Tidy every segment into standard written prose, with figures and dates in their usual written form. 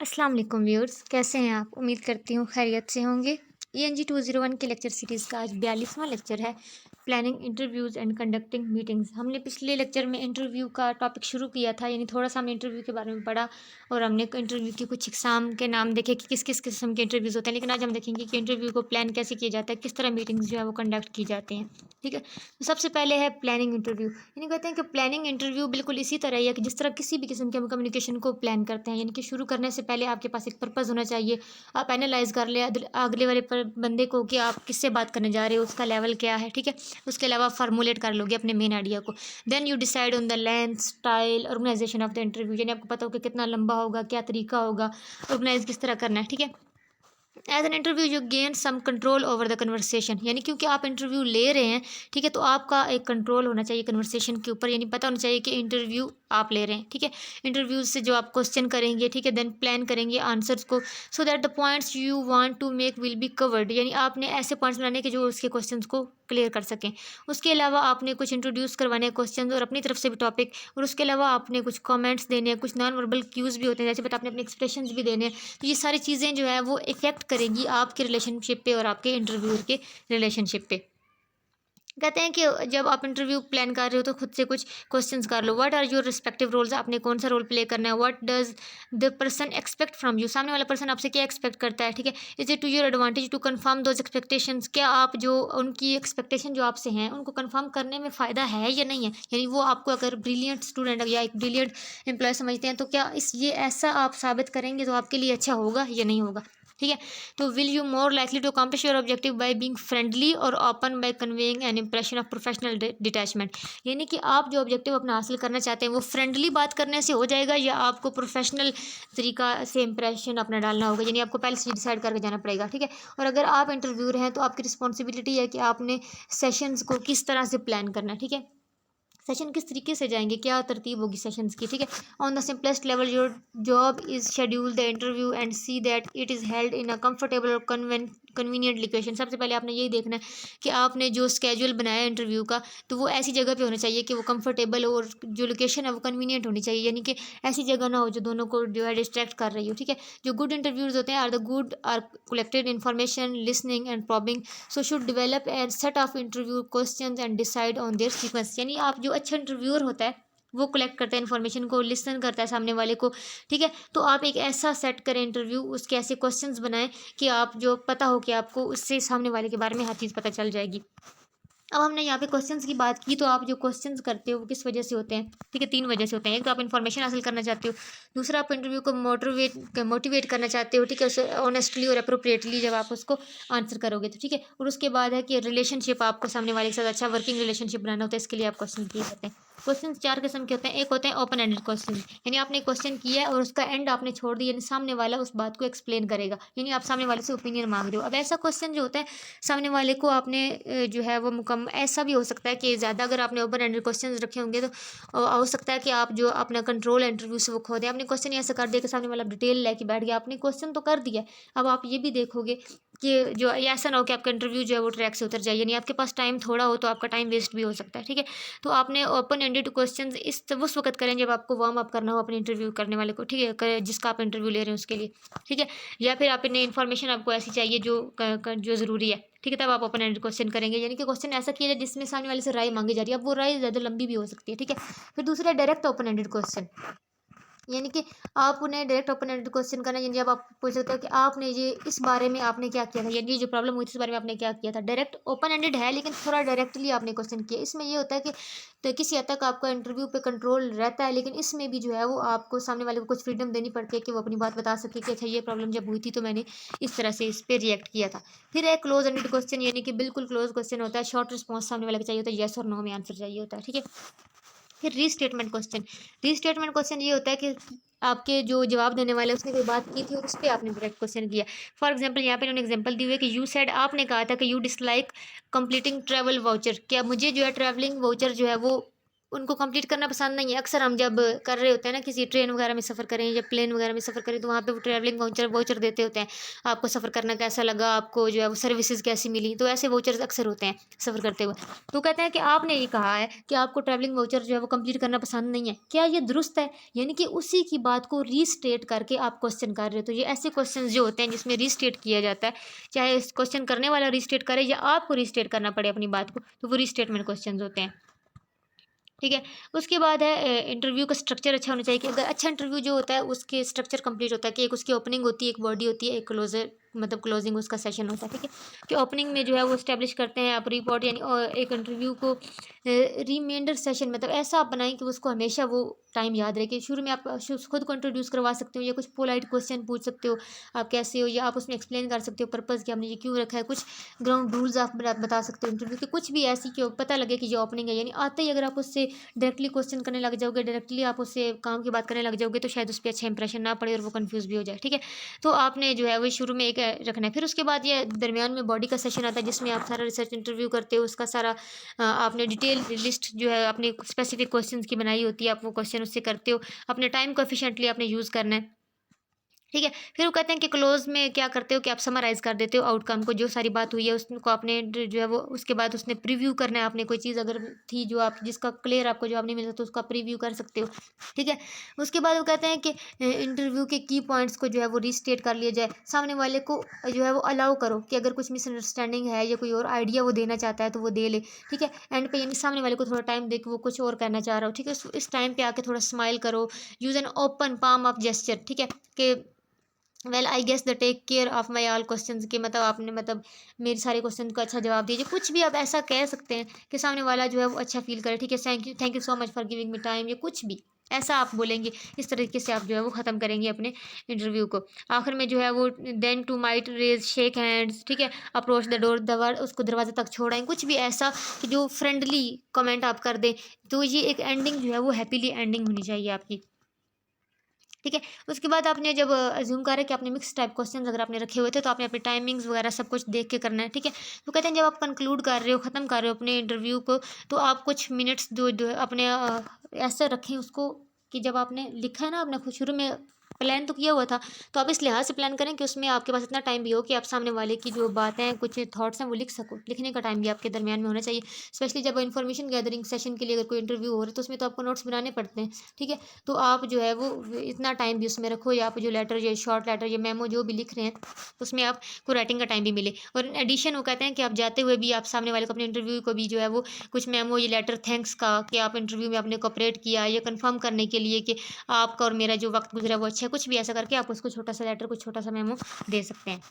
अस्सलाम वालेकुम व्यूअर्स, कैसे हैं आप? उम्मीद करती हूँ खैरियत से होंगे। ENG 201 के लेक्चर सीरीज़ का आज 42वां लेक्चर है, planning interviews and conducting meetings. हमने पिछले लेक्चर में इंटरव्यू का टॉपिक शुरू किया था, यानी थोड़ा-सा हमने इंटरव्यू के बारे में पढ़ा और हमने इंटरव्यू के कुछ एग्ज़ाम के नाम देखे कि किस-किस किस्म के इंटरव्यूज़ होते हैं। लेकिन आज हम देखेंगे कि इंटरव्यू को प्लान कैसे किया जाता है, किस तरह मीटिंग्स जो है वो कंडक्ट की जाती हैं। ठीक है? तो सबसे पहले है प्लानिंग इंटरव्यू। यानी कहते हैं कि प्लानिंग इंटरव्यू बिल्कुल इसी तरह ही है कि जिस तरह किसी भी किस्म के हम कम्युनिकेशन को प्लान करते हैं, यानी कि शुरू करने से पहले आपके पास एक पर्पज़ होना चाहिए। आप एनालाइज़ कर लें अगले वाले बंदे को कि आप किससे बात करने जा रहे हो, उसका लेवल क्या है, ठीक है? उसके अलावा फार्मूलेट कर लोगे अपने मेन आइडिया को। Then you decide on the length, style, organisation of the interview, यानी आपको पता हो कि कितना लंबा होगा, क्या तरीका होगा, ऑर्गेनाइज किस तरह करना है, ठीक है? As an interview you gain some control over the conversation, यानी क्योंकि आप इंटरव्यू ले रहे हैं, ठीक है, तो आपका एक कंट्रोल होना चाहिए कन्वर्सेशन के ऊपर, यानी पता होना चाहिए कि इंटरव्यू आप ले रहे हैं, ठीक है? इंटरव्यू से जो आप क्वेश्चन करेंगे, ठीक है, देन प्लान करेंगे आंसर्स को so that the points you want to make will be covered, यानी आपने ऐसे पॉइंट्स बनाने के जो उसके क्वेश्चंस को क्लियर कर सकें। उसके अलावा आपने कुछ इंट्रोड्यूस करवाने हैं क्वेश्चंस और अपनी तरफ से भी टॉपिक, और उसके अलावा आपने कुछ कमेंट्स देने हैं, कुछ नॉन वर्बल क्यूज़ भी होते हैं, जैसे बता आपने अपने एक्सप्रेशंस भी देने हैं। तो ये सारी चीज़ें जो है वो इफ़ेक्ट करेगी आपके रिलेशनशिप पे और आपके इंटरव्यूअर के रिलेशनशिप पे। कहते हैं कि जब आप इंटरव्यू प्लान कर रहे हो तो खुद से कुछ क्वेश्चंस कर लो। What are your respective roles, आपने कौन सा रोल प्ले करना है। What does the person expect from you, सामने वाला पर्सन आपसे क्या एक्सपेक्ट करता है, ठीक है? Is it to your advantage to confirm those expectations, क्या आप जो उनकी एक्सपेक्टेशन जो आपसे हैं उनको कंफर्म करने में फ़ायदा है या नहीं है, यानी वो आपको अगर ब्रिलियंट स्टूडेंट या एक ब्रिलियंट एम्प्लॉय समझते हैं तो क्या इस ये ऐसा आप साबित करेंगे तो आपके लिए अच्छा होगा या नहीं होगा, ठीक है? तो will you more likely to accomplish your objective by being friendly और open by conveying an impression of professional detachment, यानी कि आप जो ऑब्जेक्टिव अपना हासिल करना चाहते हैं वो फ्रेंडली बात करने से हो जाएगा या आपको प्रोफेशनल तरीका से इंप्रेशन अपना डालना होगा, यानी आपको पहले से डिसाइड करके जाना पड़ेगा, ठीक है? और अगर आप इंटरव्यूअर हैं तो आपकी रिस्पॉन्सिबिलिटी है कि आपने सेशंस को किस तरह से प्लान करना है, ठीक है? सेशन किस तरीके से जाएंगे, क्या तरतीब होगी सेशंस की, ठीक है? On the simplest level your job is schedule the interview and see that it is held in a comfortable और कन्वीनियंट लोकेशन। सबसे पहले आपने यही देखना है कि आपने जो स्केड्यूल बनाया है इंटरव्यू का तो वो ऐसी जगह पे होना चाहिए कि वो कंफर्टेबल हो और जो लोकेशन है वो कन्वीनियंट होनी चाहिए, यानी कि ऐसी जगह ना हो जो दोनों को जो है डिस्ट्रैक्ट कर रही हो, ठीक है? जो गुड इंटरव्यूज होते हैं are collected information, listening and probing, so should develop and set of interview questions and decide on their sequence, यानी आप जो अच्छा इंटरव्यूअर होता है वो कलेक्ट करता है इन्फॉर्मेशन को, लिसन करता है सामने वाले को, ठीक है? तो आप एक ऐसा सेट करें इंटरव्यू, उसके ऐसे क्वेश्चंस बनाएं कि आप जो पता हो कि आपको उससे सामने वाले के बारे में हर चीज़ पता चल जाएगी। अब हमने यहाँ पे क्वेश्चंस की बात की, तो आप जो क्वेश्चंस करते हो वो किस वजह से होते हैं, ठीक है? 3 वजह से होते हैं। एक तो आप इन्फॉर्मेशन हासिल करना चाहते हो, दूसरा आप इंटरव्यू को मोटिवेट करना चाहते हो, ठीक है? उसे ऑनेस्टली और अप्रोप्रिएटली जब आप उसको आंसर करोगे तो, ठीक है? और उसके बाद है कि रिलेशनशिप, आपको सामने वाले के साथ अच्छा वर्किंग रिलेशनशिप बनाना होता है, इसके लिए आप क्वेश्चन किए जाते हैं। क्वेश्चन 4 किस्म के होते हैं। एक होते हैं ओपन एंडेड क्वेश्चन, यानी आपने क्वेश्चन किया है और उसका एंड आपने छोड़ दिया, यानी सामने वाला उस बात को एक्सप्लेन करेगा, यानी आप सामने वाले से ओपिनियन मांग रहे हो। अब ऐसा क्वेश्चन जो होता है सामने वाले को आपने जो है वो मुकम ऐसा भी हो सकता है कि ज़्यादा अगर आपने ओपन एंडेड क्वेश्चंस रखे होंगे तो हो सकता है कि आप जो अपना कंट्रोल इंटरव्यू से वो खो दें। आपने क्वेश्चन ही ऐसा कर दिया कि सामने वाला डिटेल लेके बैठ गया, आपने क्वेश्चन तो कर दिया, अब आप ये भी देखोगे कि जो ये ऐसा ना हो कि आपका इंटरव्यू जो है वो ट्रैक से उतर जाए, यानी आपके पास टाइम थोड़ा हो तो आपका टाइम वेस्ट भी हो सकता है, ठीक है? तो आपने ओपन एंडेड क्वेश्चंस उस वक्त करें जब आपको वार्म अप करना हो अपने इंटरव्यू करने वाले को, ठीक है? जिसका आप इंटरव्यू ले रहे हैं उसके लिए, ठीक है? या फिर आपने इन्फॉर्मेशन आपको ऐसी चाहिए जो जो ज़रूरी है, ठीक है? तब आप ओपन एंडेड क्वेश्चन करेंगे, यानी कि क्वेश्चन ऐसा किया जाए जिसमें सामने वाले से राय मांगी जा रही है। अब वो राय ज़्यादा लंबी भी हो सकती है, ठीक है? फिर दूसरा डायरेक्ट ओपन एंडेड क्वेश्चन, यानी कि आप उन्हें डायरेक्ट ओपन एंडेड क्वेश्चन करना, यानी जब आप पूछ सकते हो कि आपने ये इस बारे में आपने क्या किया था, यानी ये जो प्रॉब्लम हुई थी इस बारे में आपने क्या किया था। डायरेक्ट ओपन एंडेड है लेकिन थोड़ा डायरेक्टली आपने क्वेश्चन किया। इसमें ये होता है कि तो किसी हद तक आपका इंटरव्यू पे कंट्रोल रहता है, लेकिन इसमें भी जो है वो आपको सामने वाले को कुछ फ्रीडम देनी पड़ती है कि वो अपनी बात बता सके कि अच्छा ये प्रॉब्लम जब हुई थी तो मैंने इस तरह से इस पर रिएक्ट किया था। फिर एक क्लोज एंडेड क्वेश्चन, यानी कि बिल्कुल क्लोज क्वेश्चन होता है, शॉर्ट रिस्पॉन्स सामने वाले को चाहिए होता है, येस और नो में आंसर चाहिए होता है, ठीक है? फिर रीस्टेटमेंट क्वेश्चन, रीस्टेटमेंट क्वेश्चन ये होता है कि आपके जो जवाब देने वाले हैं उसने कोई बात की थी और उस पे आपने डायरेक्ट क्वेश्चन किया। फॉर एग्जांपल यहाँ पे इन्होंने एग्जांपल दी हुई है कि यू सेड, आपने कहा था कि you dislike completing travel voucher, क्या मुझे जो है ट्रैवलिंग वाउचर जो है वो उनको कंप्लीट करना पसंद नहीं है। अक्सर हम जब कर रहे होते हैं ना, किसी ट्रेन वगैरह में सफ़र करें या प्लेन वगैरह में सफ़र करें, तो वहाँ पे वो ट्रैवलिंग वाउचर वाउचर देते होते हैं। आपको सफ़र करना कैसा लगा, आपको जो है वो सर्विसेज़ कैसी मिली, तो ऐसे वाउचर्स अक्सर होते हैं सफ़र करते हुए। तो कहते हैं कि आपने ये कहा है कि आपको ट्रैवलिंग वाउचर जो है वो कंप्लीट करना पसंद नहीं है। क्या ये दुरुस्त है? यानी कि उसी की बात को रीस्टेट करके आप क्वेश्चन कर रहे हो। तो ये ऐसे क्वेश्चंस जो होते हैं जिसमें रीस्टेट किया जाता है, चाहे इस क्वेश्चन करने वाला रीस्टेट करे या आपको रीस्टेट करना पड़े अपनी बात को, तो वो रीस्टेटमेंट क्वेश्चंस होते हैं। ठीक है। उसके बाद है इंटरव्यू का स्ट्रक्चर अच्छा होना चाहिए कि अगर अच्छा इंटरव्यू जो होता है उसके स्ट्रक्चर कंप्लीट होता है कि एक उसकी ओपनिंग होती है, एक बॉडी होती है, एक क्लोजर मतलब क्लोजिंग उसका सेशन होता है। ठीक है, कि ओपनिंग में जो है वो इस्टेब्लिश करते हैं आप रिपोर्ट यानी एक इंटरव्यू को रिमाइंडर सेशन मतलब ऐसा आप बनाएं कि उसको हमेशा वो टाइम याद रहे। कि शुरू में आप खुद को इंट्रोड्यूस करवा सकते हो या कुछ पोलाइट क्वेश्चन पूछ सकते हो, आप कैसे हो, या आप उसमें एक्सप्लेन कर सकते हो पर्पज़ कि आपने ये क्यों रखा है। कुछ ग्राउंड रूल्स आप बता सकते हो इंटरव्यू के, कुछ भी ऐसी कि पता लगे कि ये ओपनिंग है। यानी आते ही अगर आप उससे डायरेक्टली क्वेश्चन करने लग जाओगे, डायरेक्टली आप उससे काम की बात करने लग जाओगे, तो शायद उस पर अच्छा इंप्रेशन ना पड़े और वो कंफ्यूज भी हो जाए। ठीक है, तो आपने जो है वो शुरू में एक रखना है। फिर उसके बाद ये दरमियान में बॉडी का सेशन आता है जिसमें आप सारा रिसर्च इंटरव्यू करते हो, उसका सारा आपने डिटेल लिस्ट जो है अपने स्पेसिफिक क्वेश्चन की बनाई होती है, आप वो क्वेश्चन उससे करते हो। अपने टाइम को एफिशिएंटली आपने यूज़ करना है। ठीक है, फिर वो कहते हैं कि क्लोज में क्या करते हो कि आप समराइज़ कर देते हो आउटकम को, जो सारी बात हुई है उसको आपने जो है वो उसके बाद उसने प्रीव्यू करना है। आपने कोई चीज़ अगर थी जो आप जिसका क्लियर आपको जवाब नहीं मिला तो उसका प्रीव्यू कर सकते हो। ठीक है, उसके बाद वो कहते हैं कि इंटरव्यू के की पॉइंट्स को जो है वो रीस्टेट कर लिया जाए। सामने वाले को जो है वो अलाउ करो कि अगर कुछ मिसअंडरस्टैंडिंग है या कोई और आइडिया वो देना चाहता है तो वो दे ले। ठीक है, एंड पे यानी सामने वाले को थोड़ा टाइम दे के वो कुछ और करना चाह रहा हो। ठीक है, इस टाइम पे आके थोड़ा स्माइल करो, use an open palm of gesture. ठीक है, कि well I guess the take care of my all questions, के मतलब आपने मतलब मेरे सारे क्वेश्चन का अच्छा जवाब दीजिए। कुछ भी आप ऐसा कह सकते हैं कि सामने वाला जो है वो अच्छा फील करे। ठीक है, thank you so much for giving me time, या कुछ भी ऐसा आप बोलेंगे। इस तरीके से आप जो है वो ख़त्म करेंगे अपने इंटरव्यू को। आखिर में जो है वो then to might raise shake hands. ठीक है, अप्रोच द डोर दवर उसको दरवाजे तक छोड़ाएं, कुछ भी ऐसा कि जो फ्रेंडली कमेंट आप कर दें। तो ये एक एंडिंग जो है वो हैप्पीली एंडिंग होनी चाहिए आपकी। ठीक है, उसके बाद आपने जब अज्यूम करा कि आपने मिक्स टाइप क्वेश्चंस अगर आपने रखे हुए थे तो आपने अपनी टाइमिंग्स वगैरह सब कुछ देख के करना है। ठीक है, तो कहते हैं जब आप कंक्लूड कर रहे हो, ख़त्म कर रहे हो अपने इंटरव्यू को, तो आप कुछ मिनट्स जो है अपने ऐसे रखें उसको कि जब आपने लिखा है ना, आपने खुद शुरू में प्लान तो किया हुआ था, तो आप इस लिहाज से प्लान करें कि उसमें आपके पास इतना टाइम भी हो कि आप सामने वाले की जो बातें हैं, कुछ थॉट्स हैं, वो लिख सको। लिखने का टाइम भी आपके दरमियान में होना चाहिए, स्पेशली जब इन्फॉर्मेशन गैदरिंग सेशन के लिए अगर कोई इंटरव्यू हो रहा है तो उसमें तो आपको नोट्स बनाने पड़ते हैं। ठीक है, तो आप जो है वो इतना टाइम भी उसमें रखो, या आप जो लेटर या शॉर्ट लेटर या मेमो जो भी लिख रहे हैं उसमें आपको राइटिंग का टाइम भी मिले। और इन एडिशन वो कहते हैं कि आप जाते हुए भी आप सामने वाले को अपने इंटरव्यू को भी जो है वो कुछ मेमो या लेटर थैंक्स का, कि आप इंटरव्यू में आपने कोऑपरेट किया, या कंफर्म करने के लिए कि आपका और मेरा जो वक्त गुजरा वो अच्छा है, कुछ भी ऐसा करके आप उसको छोटा सा लेटर, कुछ छोटा सा मेमो दे सकते हैं।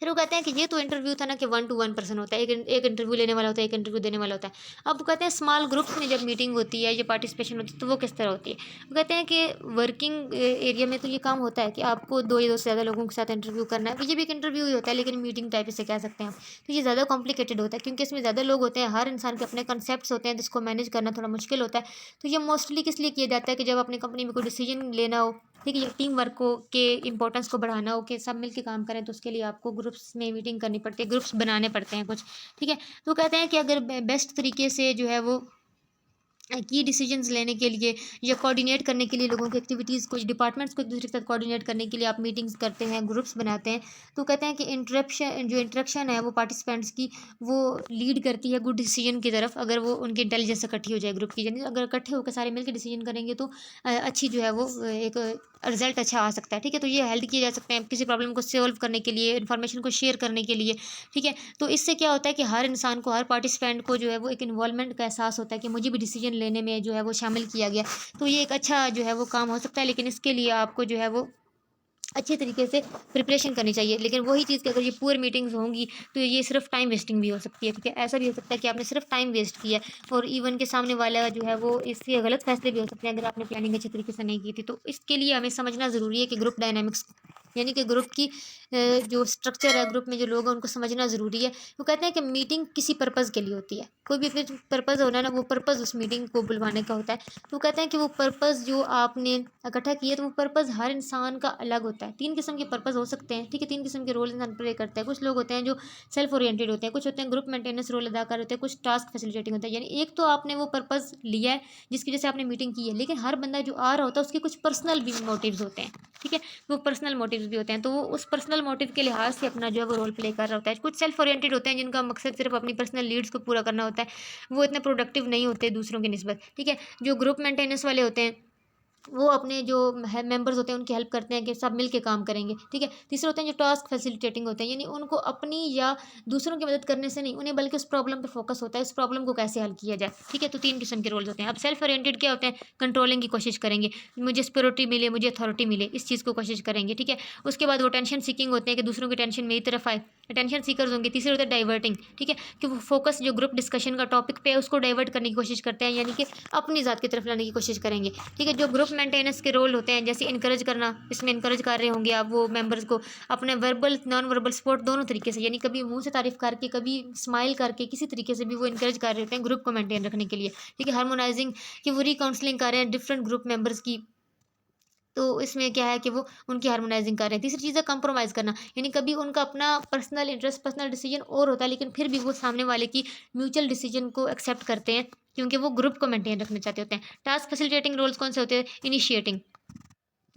फिर वो कहते हैं कि ये तो इंटरव्यू था ना कि 1 टू 1 पर्सन होता है, एक इंटरव्यू लेने वाला होता है, एक इंटरव्यू देने वाला होता है। अब वो कहते हैं स्मॉल ग्रुप्स में जब मीटिंग होती है या पार्टिसिपेशन होती है तो वो किस तरह होती है। वो कहते हैं कि वर्किंग एरिया में तो ये काम होता है कि आपको 2 या 2 से ज़्यादा लोगों के साथ इंटरव्यू करना है। ये भी एक इंटरव्यू ही होता है लेकिन मीटिंग टाइप इसे कह सकते हैं आप। तो ये ज़्यादा कॉम्प्लिकेटेड होता है क्योंकि इसमें ज़्यादा लोग होते हैं, हर इंसान के अपने कंसेप्ट्स होते हैं जिसको मैनेज करना थोड़ा मुश्किल होता है। तो ये मोस्टली किस लिए किया जाता है कि जब अपनी कंपनी में कोई डिसीजन लेना हो, ठीक है, टीम वर्क को के इंपॉर्टेंस को बढ़ाना हो कि सब मिलके काम करें, तो उसके लिए आपको ग्रुप्स में मीटिंग करनी पड़ती है, ग्रुप्स बनाने पड़ते हैं कुछ। ठीक है, तो कहते हैं कि अगर बेस्ट तरीके से जो है वो की डिसीजंस लेने के लिए या कोऑर्डिनेट करने के लिए लोगों की एक्टिविटीज़, कुछ डिपार्टमेंट्स को एक दूसरे के साथ कोऑर्डिनेट करने के लिए आप मीटिंग्स करते हैं, ग्रुप्स बनाते हैं। तो कहते हैं कि इंटरेक्शन है वो पार्टिसिपेंट्स की, वो लीड करती है गुड डिसीजन की तरफ, अगर वो उनकी इंटेलिजेंस इकट्ठी हो जाए ग्रुप की। यानी अगर इकट्ठे होकर सारे मिलकर डिसीजन करेंगे तो अच्छी जो है वो एक रिजल्ट अच्छा आ सकता है। ठीक है, तो ये हेल्प किए जा सकते हैं किसी प्रॉब्लम को सॉल्व करने के लिए, इन्फॉर्मेशन को शेयर करने के लिए। ठीक है, तो इससे क्या होता है कि हर इंसान को, हर पार्टिसिपेंट को जो है वो एक इन्वॉल्वमेंट का एहसास होता है कि मुझे भी डिसीजन लेने में जो है वो शामिल किया गया। तो ये एक अच्छा जो है वो काम हो सकता है, लेकिन इसके लिए आपको जो है वो अच्छे तरीके से प्रिपरेशन करनी चाहिए। लेकिन वही चीज़ कि अगर ये पुअर मीटिंग्स होंगी तो ये सिर्फ टाइम वेस्टिंग भी हो सकती है। ठीक है, ऐसा भी हो सकता है कि आपने सिर्फ टाइम वेस्ट किया है और इवन के सामने वाला जो है वो इससे गलत फैसले भी हो सकते हैं अगर आपने प्लानिंग अच्छे तरीके से नहीं की थी। तो इसके लिए हमें समझना ज़रूरी है कि ग्रुप डायनामिक्स यानी कि ग्रुप की जो स्ट्रक्चर है, ग्रुप में जो लोग हैं उनको समझना ज़रूरी है। वो कहते हैं कि मीटिंग किसी पर्पज़ के लिए होती है, कोई भी फिर पर्पज़ होना है ना, वो पर्पज़ उस मीटिंग को बुलवाने का होता है। तो वो कहते हैं कि वो पर्पज़ जो आपने इकट्ठा किया, तो वो पर्पज़ हर इंसान का अलग होता है। 3 किस्म के पर्पज़ हो सकते हैं, ठीक है, 3 किस्म के रोल इंसान प्ले करता है। कुछ लोग होते हैं जो सेल्फ ओरिएंटेड होते हैं, कुछ होते हैं ग्रुप मेंटेनेंस रोल अदा कर रहे होते हैं, कुछ टास्क फैसिलिटेटिंग होता है। यानी एक तो आपने वो पर्पज़ लिया है जिसकी वजह से आपने मीटिंग की है, लेकिन हर बंदा जो आ रहा होता है उसके कुछ पर्सनल भी मोटिव्स होते हैं, ठीक है, वो पर्सनल मोटिव्स भी होते हैं। तो वो उस पर्सनल मोटिव के लिहाज से अपना जो है वो रोल प्ले कर रहा होता है। कुछ सेल्फ ओरिएंटेड होते हैं जिनका मकसद सिर्फ अपनी पर्सनल नीड्स को पूरा करना होता है, वो इतने प्रोडक्टिव नहीं होते दूसरों की निस्बत, ठीक है। जो ग्रुप मेंटेनेंस वाले होते हैं वो अपने जो है मेंबर्स होते हैं उनकी हेल्प करते हैं कि सब मिल के काम करेंगे, ठीक है। तीसरे होते हैं जो टास्क फैसिलिटेटिंग होते हैं, यानी उनको अपनी या दूसरों की मदद करने से नहीं, उन्हें बल्कि उस प्रॉब्लम पे फोकस होता है, उस प्रॉब्लम को कैसे हल किया जाए, ठीक है। तो 3 किस्म के रोल्स होते हैं। अब सेल्फ ओरिएंटेड क्या होते हैं, कंट्रोलिंग की कोशिश करेंगे, मुझे सिक्योरिटी मिले, मुझे अथॉरिटी मिले, इस चीज़ को कोशिश करेंगे, ठीक है। उसके बाद वो टेंशन सीकिंग होते हैं कि दूसरों की टेंशन मेरी तरफ आए, अटेंशन सीकर्स होंगे। तीसरे होते हैं डाइवर्टिंग, ठीक है, कि वो फोकस जो ग्रुप डिस्कशन का टॉपिक पे है उसको डाइवर्ट करने की कोशिश करते हैं, यानी कि अपनी ज़ात की तरफ लाने की कोशिश करेंगे, ठीक है। जो ग्रुप मेंटेनेंस के रोल होते हैं, जैसे इनकरेज करना, इसमें इनकरेज कर रहे होंगे आप वो मेंबर्स को अपने वर्बल नॉन वर्बल सपोर्ट दोनों तरीके से, यानी कभी मुंह से तारीफ करके, कभी स्माइल करके, किसी तरीके से भी वो इनकरेज कर रहे होते हैं ग्रुप को मेंटेन रखने के लिए, ठीक है। हार्मोनाइजिंग कि वो रिकाउंसलिंग कर रहे हैं डिफरेंट ग्रुप मेंबर्स की, तो इसमें क्या है कि वो उनकी हार्मोनाइजिंग कर रहे हैं। तीसरी चीज़ है कंप्रोमाइज़ करना, यानी कभी उनका अपना पर्सनल इंटरेस्ट, पर्सनल डिसीजन और होता है, लेकिन फिर भी वो सामने वाले की म्यूचुअल डिसीजन को एक्सेप्ट करते हैं, क्योंकि वो ग्रुप को मेंटेन रखना चाहते होते हैं। टास्क फैसिलिटेटिंग रोल्स कौन से होते हैं, इनिशिएटिंग,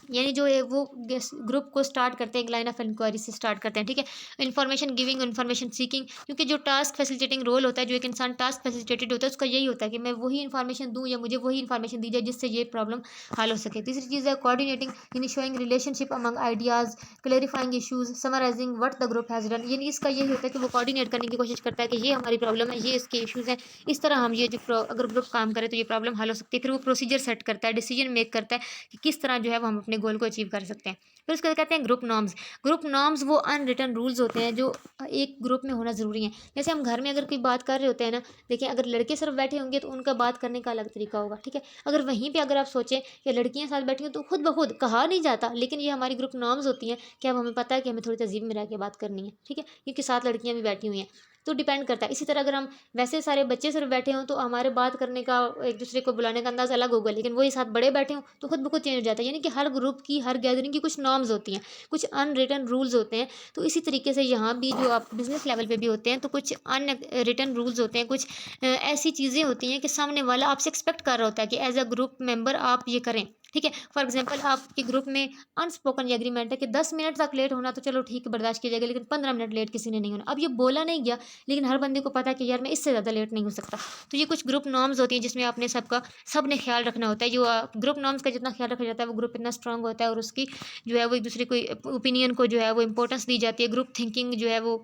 यानी जो है वो ग्रुप को स्टार्ट करते हैं, एक लाइन ऑफ इंक्वायरी से स्टार्ट करते हैं, ठीक है। इन्फॉर्मेशन गिविंग, इन्फॉर्मेशन सीकिंग, क्योंकि जो टास्क फैसिलिटेटिंग रोल होता है, जो एक इंसान टास्क फैसिलिटेटेड होता है, उसका यही होता है कि मैं वही इन्फॉर्मेशन दूँ या मुझे वही इन्फॉर्मेशन दी जाए जिससे ये प्रॉब्लम हल हो सके। तीसरी चीज़ है कोऑर्डिनेटिंग, यानी showing relationship among ideas, clarifying issues, summarising what the group has done, यानी इसका यही होता है कि वो कोऑर्डिनेट करने की कोशिश करता है कि ये हमारी प्रॉब्लम है, ये इसके इशूज़ हैं, इस तरह हम ये जो अगर ग्रुप काम करे तो ये प्रॉब्लम हल हो सकती है। फिर वो प्रोसीजर सेट करता है, डिसीजन मेक करता है कि किस तरह जो है वो हम अपने गोल को अचीव कर सकते हैं। फिर उसके बाद कहते हैं ग्रुप नॉर्म्स। ग्रुप नॉर्म्स वो अनरिटन रूल्स होते हैं जो एक ग्रुप में होना ज़रूरी है। जैसे हम घर में अगर कोई बात कर रहे होते हैं ना, देखिए अगर लड़के सिर्फ बैठे होंगे तो उनका बात करने का अलग तरीका होगा, ठीक है। अगर वहीं पे अगर आप सोचें कि लड़कियां साथ बैठी हो तो खुद ब खुद कहा नहीं जाता, लेकिन ये हमारी ग्रुप नॉर्म्स होती हैं कि अब हमें पता है कि हमें थोड़ी तहजीब में रह के बात करनी है, ठीक है, क्योंकि साथ लड़कियां भी बैठी हुई हैं, तो डिपेंड करता है। इसी तरह अगर हम वैसे सारे बच्चे सिर्फ बैठे हों तो हमारे बात करने का, एक दूसरे को बुलाने का अंदाज़ अलग होगा, लेकिन वही साथ बड़े बैठे हों तो खुद ब खुद चेंज हो जाता है। यानी कि हर ग्रुप की, हर गैदरिंग की कुछ नॉर्म्स होती हैं, कुछ अनरिटन रूल्स होते हैं। तो इसी तरीके से यहाँ भी जो आप बिजनेस लेवल पे भी होते हैं तो कुछ अनरिटन रूल्स होते हैं, कुछ ऐसी चीज़ें होती हैं कि सामने वाला आपसे एक्सपेक्ट कर रहा होता है कि एज अ ग्रुप मेंबर आप ये करें, ठीक है। फॉर एग्जांपल आपके ग्रुप में अनस्पोकन ये एग्रीमेंट है कि 10 मिनट तक लेट होना तो चलो ठीक है, बर्दाश्त किया जाएगा, लेकिन 15 मिनट लेट किसी ने नहीं होना। अब ये बोला नहीं गया, लेकिन हर बंदे को पता है कि यार मैं इससे ज़्यादा लेट नहीं हो सकता। तो ये कुछ ग्रुप नॉर्म्स होती हैं जिसमें आपने सब ने ख्याल रखना होता है। जो ग्रुप नॉर्म्स का जितना ख्याल रखा जाता है वो ग्रुप इतना स्ट्रांग होता है, और उसकी जो है वो एक दूसरे को ओपिनियन को जो है वो इंपॉर्टेंस दी जाती है, ग्रुप थिंकिंग जो है वो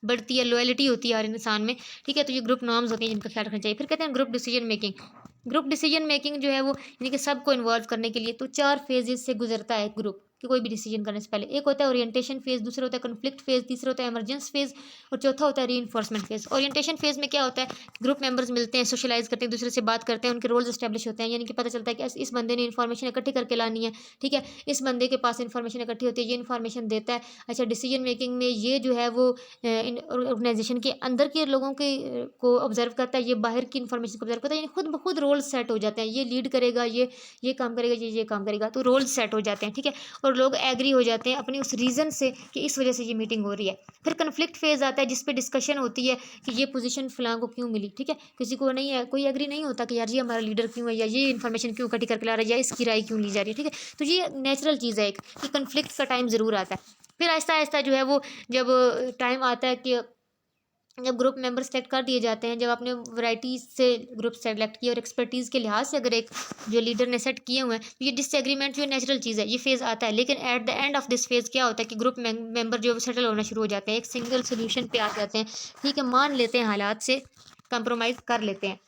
बढ़ती है, लॉयल्टी होती है हर इंसान में, ठीक है। तो ये ग्रुप नॉर्म्स होती हैं जिनका ख्याल रखना चाहिए। फिर कहते हैं group decision making. Group decision making जो है वो यानी कि सबको इन्वॉल्व करने के लिए तो 4 फेजेस से गुजरता है एक ग्रुप, कि कोई भी डिसीजन करने से पहले। एक होता है ओरिएंटेशन फेज, दूसरा होता है कॉन्फ्लिक्ट फेज, तीसरा होता है इमरजेंस फेज, और चौथा होता है रीइंफोर्समेंट फेज। ओरिएंटेशन फेज में क्या होता है, ग्रुप मेंबर्स मिलते हैं, सोशलाइज करते हैं, एक दूसरे से बात करते हैं, उनके रोल्स एस्टेब्लिश होते हैं, यानी कि पता चलता है कि इस बंदे ने इन्फॉर्मेशन इकट्ठी करके लानी है, ठीक है, इस बंदे के पास इन्फॉर्मेशन इकट्ठी होती है, ये इन्फॉर्मेशन देता है। अच्छा, डिसीजन मेकिंग में ये जो है वो ऑर्गेनाइजेशन के अंदर के लोगों के को ऑब्जर्व करता है, ये बाहर की इन्फॉर्मेशन को ऑब्जर्व करता है, यानी खुद ब खुद रोल सेट हो जाते हैं, ये लीड करेगा, ये काम करेगा, ये काम करेगा, तो रोल सेट हो जाते हैं, ठीक है। और लोग एग्री हो जाते हैं अपनी उस रीज़न से कि इस वजह से ये मीटिंग हो रही है। फिर कन्फ्लिक्ट फेज आता है जिस पे डिस्कशन होती है कि ये पोजीशन फलां को क्यों मिली, ठीक है। किसी को नहीं है, कोई एग्री नहीं होता कि यार ये हमारा लीडर क्यों है, या ये इन्फॉर्मेशन क्यों इकट्ठी करके ला रहा है, या इसकी राय क्यों ली जा रही है, ठीक है। तो ये नेचुरल चीज़ है एक, कि कन्फ्लिक्ट का टाइम ज़रूर आता है। फिर आहिस्ता आहिस्ता जो है वो जब टाइम आता है कि जब ग्रुप मेंबर सेलेक्ट कर दिए जाते हैं, जब आपने वैरायटी से ग्रुप सेलेक्ट किया और एक्सपर्टीज़ के लिहाज से अगर एक जो लीडर ने सेट किए हुए हैं, तो ये डिसएग्रीमेंट जो नेचुरल चीज़ है, ये फेज़ आता है। लेकिन at the end of this phase क्या होता है कि ग्रुप मेंबर जो सेटल होना शुरू हो जाते हैं, एक सिंगल सोल्यूशन पे आ जाते हैं, ठीक है, मान लेते हैं, हालात से कंप्रोमाइज़ कर लेते हैं।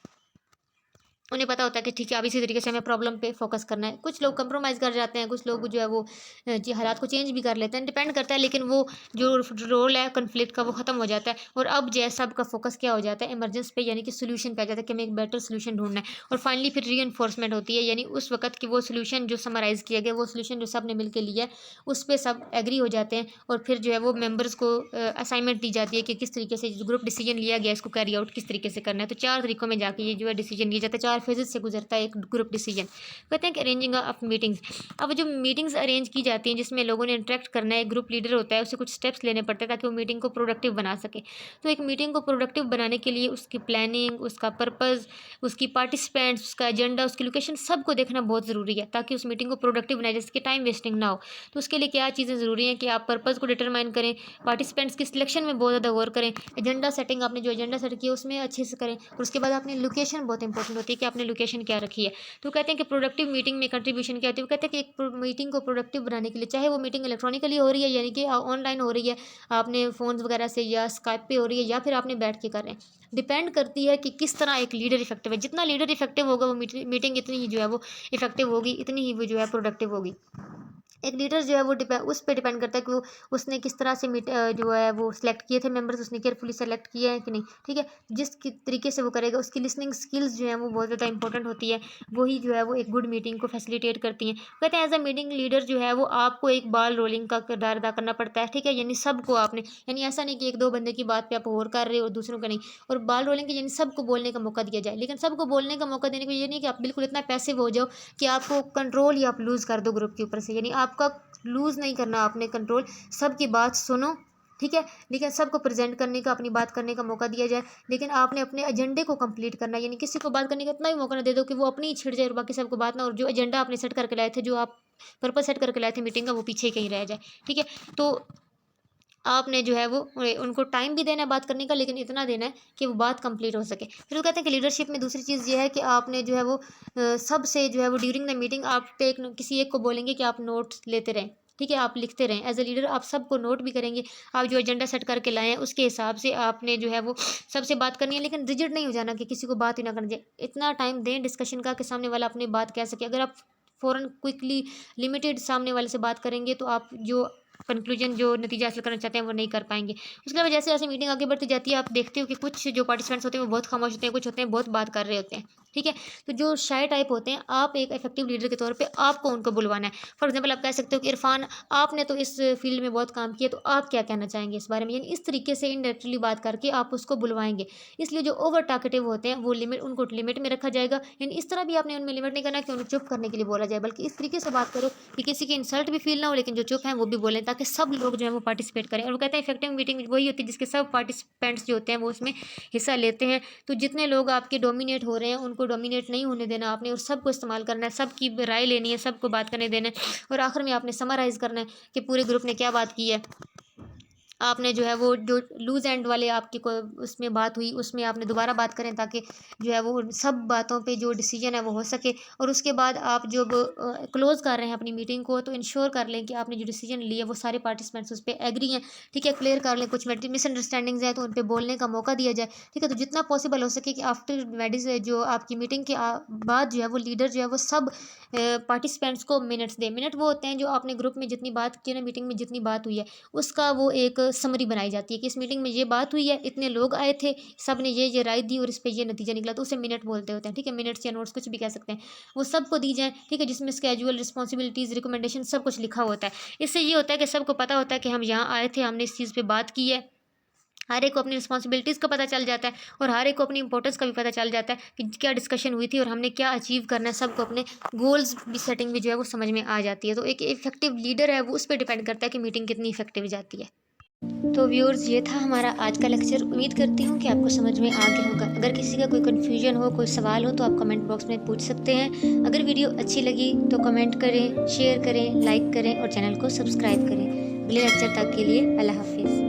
उन्हें पता होता है कि ठीक है अब इसी तरीके से हमें प्रॉब्लम पे फोकस करना है। कुछ लोग कंप्रोमाइज़ कर जाते हैं, कुछ लोग जो है वो जी हालात को चेंज भी कर लेते हैं, डिपेंड करता है। लेकिन वो जो रोल है कॉन्फ्लिक्ट का वो ख़त्म हो जाता है और अब जो है सबका फोकस क्या हो जाता है इमरजेंसी पे, यानी कि सोल्यूशन पे आ जाता है कि हमें एक बेटर सोल्यूशन ढूँढना है। और फाइनली फिर रीइंफोर्समेंट होती है, यानी उस वक़्त की वो सोल्यूशन जो समराइज़ किया गया, वो सोल्यूशन जो सब ने मिल के लिया है, उस पे सब एग्री हो जाते हैं और फिर जो है वो मेंबर्स को असाइनमेंट दी जाती है कि किस तरीके से जो ग्रुप डिसीजन लिया गया है इसको कैरी आउट किस तरीके से करना है। तो 4 तरीकों में जाके ये जो है डिसीजन लिया जाता है, 4 फेजेज़ से गुजरता है एक ग्रुप डिसीजन। कहते हैं कि अरेंजिंग ऑफ मीटिंग्स। अब जो मीटिंग्स अरेंज की जाती हैं जिसमें लोगों ने इंटरेक्ट करना है, एक ग्रुप लीडर होता है, उसे कुछ स्टेप्स लेने पड़ते हैं ताकि वो मीटिंग को प्रोडक्टिव बना सके। तो एक मीटिंग को प्रोडक्टिव बनाने के लिए उसकी प्लानिंग, उसका पर्पज़, उसकी पार्टिसिपेंट्स, उसका एजेंडा, उसकी लोकेशन सबको देखना बहुत ज़रूरी है ताकि उस मीटिंग को प्रोडक्टिव बनाए, जैसे कि टाइम वेस्टिंग ना हो। तो उसके लिए क्या चीज़ें ज़रूरी हैं कि आप पर्पज़ को डिटरमाइन करें, पार्टिसिपेंट्स की सिलेक्शन में बहुत ज़्यादा गौर करें, एजेंडा सेटिंग आपने जो एजेंडा सेट किया उसमें अच्छे से करें और उसके बाद आपने लोकेशन बहुत इंपॉर्टेंट होती है कि आपने लोकेशन क्या रखी है। तो कहते हैं कि प्रोडक्टिव मीटिंग में कंट्रीब्यूशन क्या होती है। वो कहते हैं कि एक मीटिंग को प्रोडक्टिव बनाने के लिए, चाहे वो मीटिंग इलेक्ट्रॉनिकली हो रही है यानी कि ऑनलाइन हो रही है, आपने फ़ोन्स वगैरह से या स्काइप पे हो रही है या फिर आपने बैठ के कर रहे हैं, डिपेंड करती है कि किस तरह एक लीडर इफेक्टिव है। जितना लीडर इफेक्टिव होगा वो मीटिंग इतनी ही जो है वो इफेक्टिव होगी, इतनी ही वो जो है प्रोडक्टिव होगी। एक लीडर जो है वो उस पे डिपेंड करता है कि वो उसने किस तरह से जो है वो सिलेक्ट किए थे मेंबर्स, उसने केयरफुली सेलेक्ट किए हैं कि नहीं, ठीक है। जिस तरीके से वो करेगा, उसकी लिसनिंग स्किल्स जो हैं वो बहुत ज़्यादा इंपॉर्टेंट होती है, वही जो है वो एक गुड मीटिंग को फैसिलिटेट करती हैं। कहते हैं एज अ मीटिंग लीडर जो है वो आपको एक बाल रोलिंग का किरदार अदा करना पड़ता है, ठीक है। यानी सबको आपने, यानी ऐसा नहीं कि एक दो बंदे की बात पे आप गौर कर रहे हो और दूसरों का नहीं। और बाल रोलिंग के यानी सबको बोलने का मौका दिया जाए, लेकिन सबको बोलने का मौका देने को ये नहीं कि आप बिल्कुल इतना पैसिव हो जाओ कि आपको कंट्रोल ही आप लूज़ कर दो ग्रुप के ऊपर से, यानी आपका लूज़ नहीं करना आपने कंट्रोल। सबकी बात सुनो, ठीक है, लेकिन सबको प्रेजेंट करने का, अपनी बात करने का मौका दिया जाए, लेकिन आपने अपने एजेंडे को कंप्लीट करना है। यानी किसी को बात करने का इतना भी मौका ना दे दो कि वो अपनी ही छिड़ जाए और बाकी सबको बात ना, और जो एजेंडा आपने सेट करके लाए थे, जो आप पर्पस सेट करके लाए थे मीटिंग का, वो पीछे कहीं रह जाए, ठीक है। तो आपने जो है वो उनको टाइम भी देना है बात करने का, लेकिन इतना देना है कि वो बात कंप्लीट हो सके। फिर वो कहते हैं कि लीडरशिप में दूसरी चीज़ ये है कि आपने जो है वो सबसे जो है वो ड्यूरिंग द मीटिंग आप पे किसी एक को बोलेंगे कि आप नोट्स लेते रहें, ठीक है, आप लिखते रहें। एज ए लीडर आप सबको नोट भी करेंगे, आप जो एजेंडा सेट करके लाए हैं उसके हिसाब से आपने जो है वो सबसे बात करनी है, लेकिन रिजिड नहीं हो जाना कि किसी को बात ही ना करनी चाहिए। इतना टाइम दें डिस्कशन का कि सामने वाला अपनी बात कह सके। अगर आप फ़ौरन क्विकली लिमिटेड सामने वाले से बात करेंगे तो आप जो कंक्लूजन, जो नतीजा हासिल करना चाहते हैं, वो नहीं कर पाएंगे। उसके अलावा जैसे जैसे मीटिंग आगे बढ़ती जाती है, आप देखते हो कि कुछ जो पार्टिसिपेंट्स होते हैं वो बहुत खामोश होते हैं, कुछ होते हैं बहुत बात कर रहे होते हैं, ठीक है। तो जो शाय टाइप होते हैं, आप एक इफेक्टिव लीडर के तौर पे आपको उनको बुलवाना है। फॉर एग्जांपल आप कह सकते हो कि इरफान, आपने तो इस फील्ड में बहुत काम किया, तो आप क्या कहना चाहेंगे इस बारे में, यानी इस तरीके से इनडायरेक्टली बात करके आप उसको बुलवाएंगे। इसलिए जो ओवर टॉकेटिव होते हैं वो उनको लिमिट में रखा जाएगा, यानी इस तरह भी आपने उनमें लिमिट नहीं करना कि उन्हें चुप करने के लिए बोला जाए, बल्कि इस तरीके से बात करो कि किसी की इंसल्ट भी फील ना हो, लेकिन जो चुप हैं वो भी बोलें, ताकि सब लोग जो है वो पार्टिसिपेट करें। और वो कहते हैं इफेक्टिव मीटिंग वही होती है जिसके सब पार्टिसिपेंट्स जो होते हैं वो उसमें हिस्सा लेते हैं। तो जितने लोग आपके डोमिनेट हो रहे हैं उनको डोमिनेट नहीं होने देना आपने, और सबको इस्तेमाल करना है, सबकी राय लेनी है, सबको बात करने देना है, और आखिर में आपने समराइज़ करना है कि पूरे ग्रुप ने क्या बात की है। आपने जो है वो जो लूज़ एंड वाले आपकी को उसमें बात हुई, उसमें आपने दोबारा बात करें ताकि जो है वो सब बातों पे जो डिसीजन है वो हो सके। और उसके बाद आप जब क्लोज़ कर रहे हैं अपनी मीटिंग को, तो इंश्योर कर लें कि आपने जो डिसीजन लिया वो सारे पार्टिसिपेंट्स उस पर एग्री हैं, ठीक है। क्लियर कर लें, कुछ मिसअंडरस्टैंडिंग्स हैं तो उन पर बोलने का मौका दिया जाए, ठीक है। तो जितना पॉसिबल हो सके कि आफ्टर जो आपकी मीटिंग के बाद जो है वो लीडर जो है वो सब पार्टिसिपेंट्स को मिनट्स दे। मिनट वो होते हैं जो आपने ग्रुप में जितनी बात की ना, मीटिंग में जितनी बात हुई है उसका वो एक समरी बनाई जाती है कि इस मीटिंग में ये बात हुई है, इतने लोग आए थे, सब ने ये राय दी और इस पे ये नतीजा निकला, तो उसे मिनट बोलते होते हैं, ठीक है। मिनट्स या नोट्स कुछ भी कह सकते हैं, वो सबको दी जाए, ठीक है, जिसमें स्केजुअल, रिस्पॉन्सिबिलिटीज़, रिकमेंडेशन सब कुछ लिखा होता है। इससे ये होता है कि सबको पता होता है कि हम यहाँ आए थे, हमने इस चीज़ पर बात की है। हर एक को अपनी रिस्पॉन्सिबिलिटीज़ का पता चल जाता है और हर एक को अपनी इंपॉर्टेंस का भी पता चल जाता है कि क्या डिस्कशन हुई थी और हमने क्या अचीव करना है। सबको अपने गोल्स भी सेटिंग भी जो है वो समझ में आ जाती है। तो एक इफेक्टिव लीडर है वो उस पर डिपेंड करता है कि मीटिंग कितनी इफेक्टिव जाती है। तो व्यूअर्स, ये था हमारा आज का लेक्चर। उम्मीद करती हूँ कि आपको समझ में आ गया होगा। अगर किसी का कोई कन्फ्यूजन हो, कोई सवाल हो, तो आप कमेंट बॉक्स में पूछ सकते हैं। अगर वीडियो अच्छी लगी तो कमेंट करें, शेयर करें, लाइक करें और चैनल को सब्सक्राइब करें। अगले लेक्चर तक के लिए अल्लाह हाफिज़।